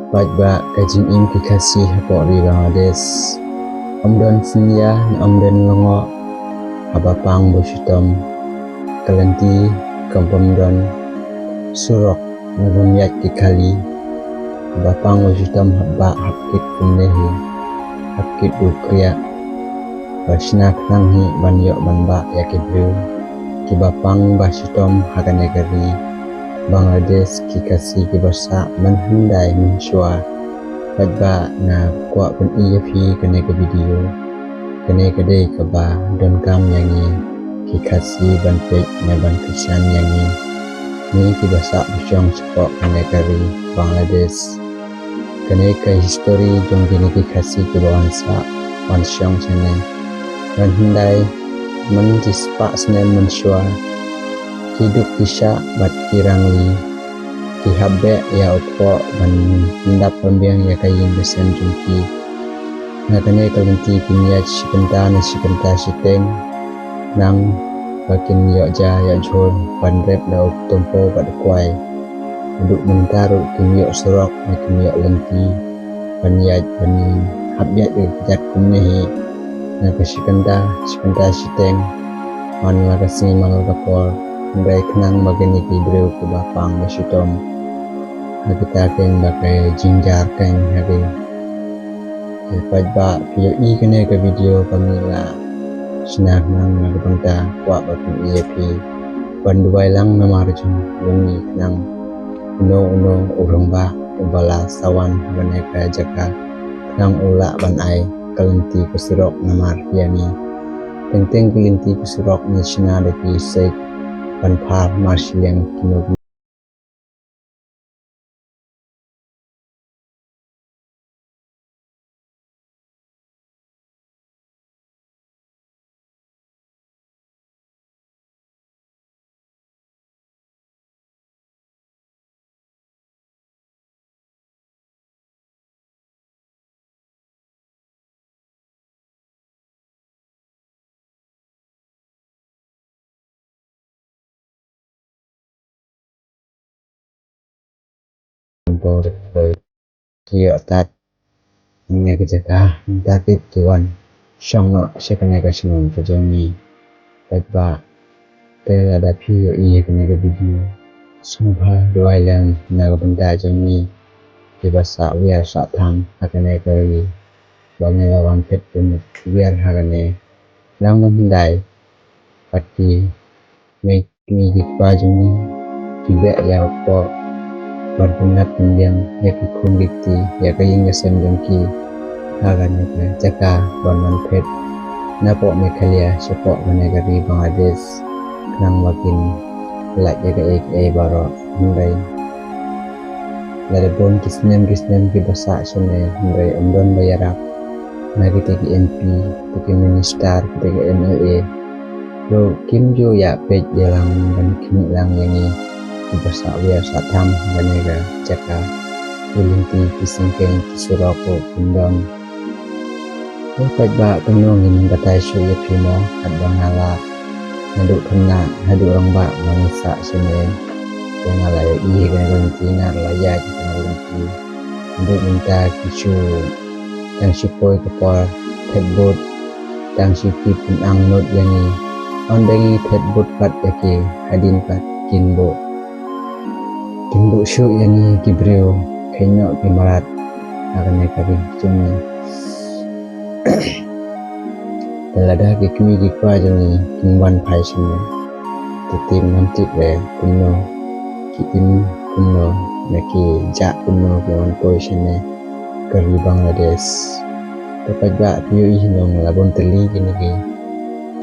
Pajba kajing im kikasih hapok di Bangladesh. Omdon sinya na omdon longo habapang boshitom kalenti kampomdon surok nabumyat kikali habapang boshitom habba hapkit kumnehi hapkit dukriya bashna knanghi banyo banba yakibru kibapang boshitom haganegari Bangladesh kikasi kibasa manhandai menshua Pajba na kwa pun iya fi kene ke video kene kedai kaba don kam yangi kikasi banpek na ban kisan yangi ni kibasa bisyong sepok kene kari Bangladesh kene ke history jong gini kikasi kibawansa wansyong sene manhandai menjispak sene menshua hidup kisah bat kirangli kihabbe ya utpo ban ndap pembiang ya kayin besen jungki ngakane kalenti kinya sikenta siteng nang bakin yo ja ya jhol ban rep da tompo bat kwai duk mentaru kinyo surok na kinyo lenti ban ya ban habya jat kumnehi na sikenta siteng man lagasi mangal kapor Ndai kenang magani kibreu kubapang basitom Hagita keng bakai jinjar keng hagi Pajba video i kene ke video pamila Sinah nang nagabangta kwa bapang IAP Banduai lang namarjun Lungi kenang uno urangba Ubala sawan haganeka jaka Kenang ula banai Kalenti kusurok namar yani Teng kelinti kusurok ni sinah daki sek Panpar Marsiling Kinobi Kio tat Ini kejaka Tapi tuan Syong no Syakane kasinun Kajongi Pajba Tela ada video i kene ke video Sumba doai lang Nagabanda jongi Kibasa wiar sathang Hakane kari Bangai lawan pet pun Wiar hakane Lang mandai Pati Meki jikpa jongi Kibek ya po Barpunat pembiang Yakikun dikti Yakayin ngasem jongki Hakane ke jaka Banman pet Napok mekalia Syapok manegari Bangladesh Kenang makin Lak jaga baro Mundai Ladabon kisnem kibasa Sone mundai omdon bayarak Nagi teki MP Teki minister Teki MLA Lo kim jo ya pej jalang Dan kini lang yangi Kibasa wiar satam Banega jaka Kilinti kisingkeng kisuroko Pindon Pajba penungin Batai suya primo Adbangala Haduk kena Haduk rongba Mangisa sene Yang alay iya kena ganti Ngar layak kena ganti Haduk minta kisu Tang sipoi kepol Tebut Tang sipi punang not yangi Ondangi tebut pat yaki Hadin pat kinbo syuk yangi kibreo Kainok kimarat Hakane kari Jungi Dalada kikmi kikwa jongi Kimban pai sene Titim nantik le Kuno Kitim kuno Naki jak kuno Kiwan poi sene Kari Bangladesh Tepat ba Piyo ihinong labon teli gini ki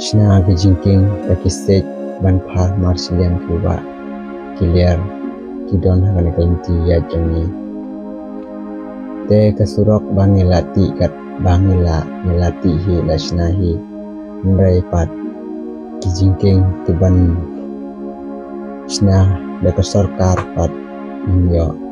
Sina kijingking Takistek Banpar Marsiling Kiwa Kiliar Kidon hakane kalinti ya jongi Te kasurok bangilati kat Bangila Nilati hi lasnahi Ndrai pat Kijingking Tiban Sina Daka sorkar pat Nyo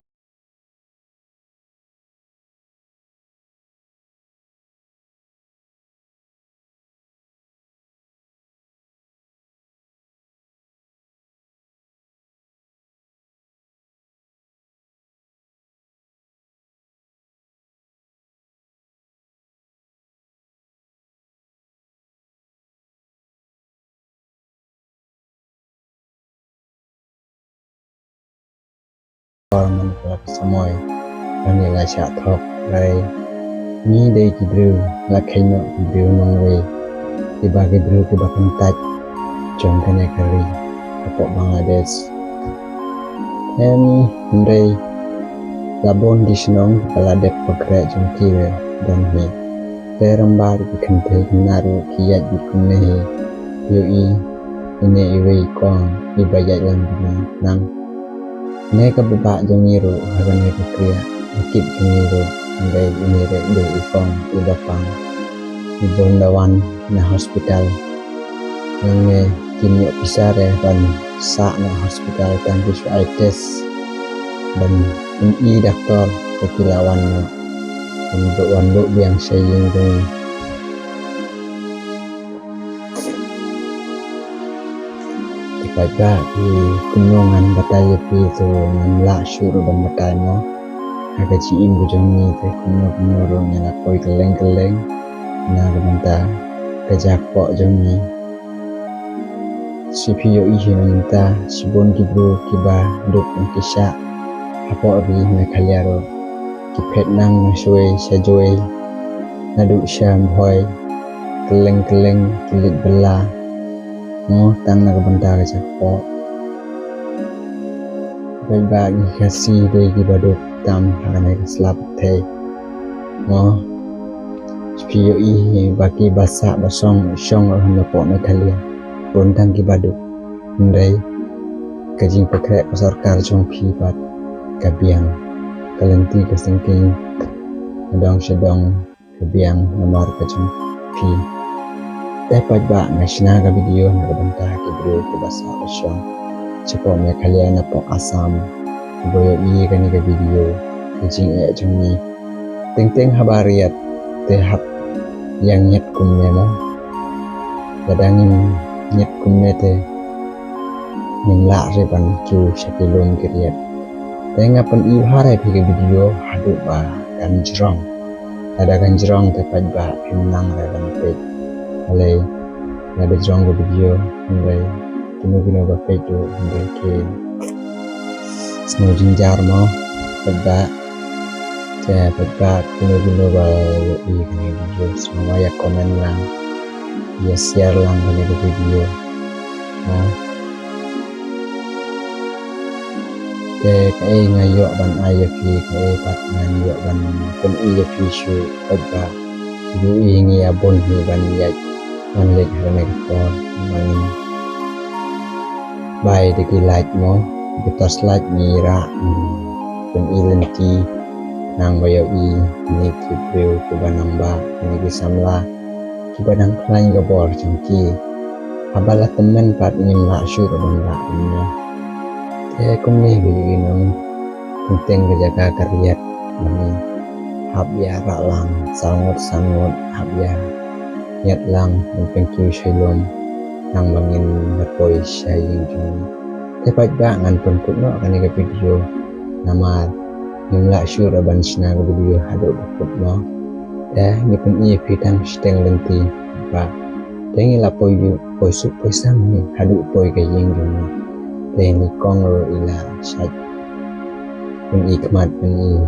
man kelak samoy ani la cha thok rai ni dei kibru la khaino kibru nongwe iba kibru ke bakan tat jong kane kari kapok Bangladesh ndai labon di senong kala dek pekre jong kiwe dan ni terembar di kente naru kiat di kunehi yoi ine iwe kong ibayat lang nang ne ka baba jong iru hagan ne ka kriya ikip jong iru ndai ini rek de ikong idapang ibondawan na hospital yang ne kimyo pisare ban sa na hospital tan bisu aites ban i doktor kekilawan untuk wanduk yang saying dong tepat di kunungan bataya pi tu ngamla syuru ban batano aga ciin bujong ni te kuno rong yang koi keleng na banta kajak pok jong ni CPU minta sibon kibru kiba duk kisah apa ri na khaliaro kipet nang suwe sajoy nadu syam hoy keleng kilit bela mo tang na benda ka po bagi kasih de kiba duk tam hane slap the mo CPU baki basa basong syong handa po na khalia bontang kibadu ndai kajing pakrek sarkar jong phibat kabiang kalenti kasengking adong sedong kabiang nomor kajong phi tepat ba national ka video na banta kibru ke basa asyong cepo me kalian po asam boyo i kani ka video kajing jong ni teng habariat tehap yang nyet kumne mo kadangin nyet kumete ningla reban ki syakilum kriat tengah pen i harai phi video hadu ba ganjrong ada ganjrong tepat ba pinang reban pe oleh ada jrong video ndai kino ba pe jo ndai ke smojing jar mo tepat ba kino ba i kini video semua ya komen lang ya share lang kini video ke kai ngayok ban IFP kai pat ngayok ban pun IFP shu ba du ingi abon hi ban yai ban lek hane ko mangin bai de ki like mo betas like mira pun ilenti nang bayo i ni ki preu ko banang ba ni ki samla ki banang klain ga bor jongki abala temen pat ngin la shu ko ban la ni kung ni biginong penting kejaga karyat mani habya lang sangot habya nyat lang pengkiu shalom nang mangin napoy saying juni tepat ba ngan penkut no kan ga video nama nimla syur ban sina ga video hado put no ni pen i pitang steng lenti ba tengi la poy sup poy sam ni hado poy ga ying juni ni kong ro ila sat pun ikmat pun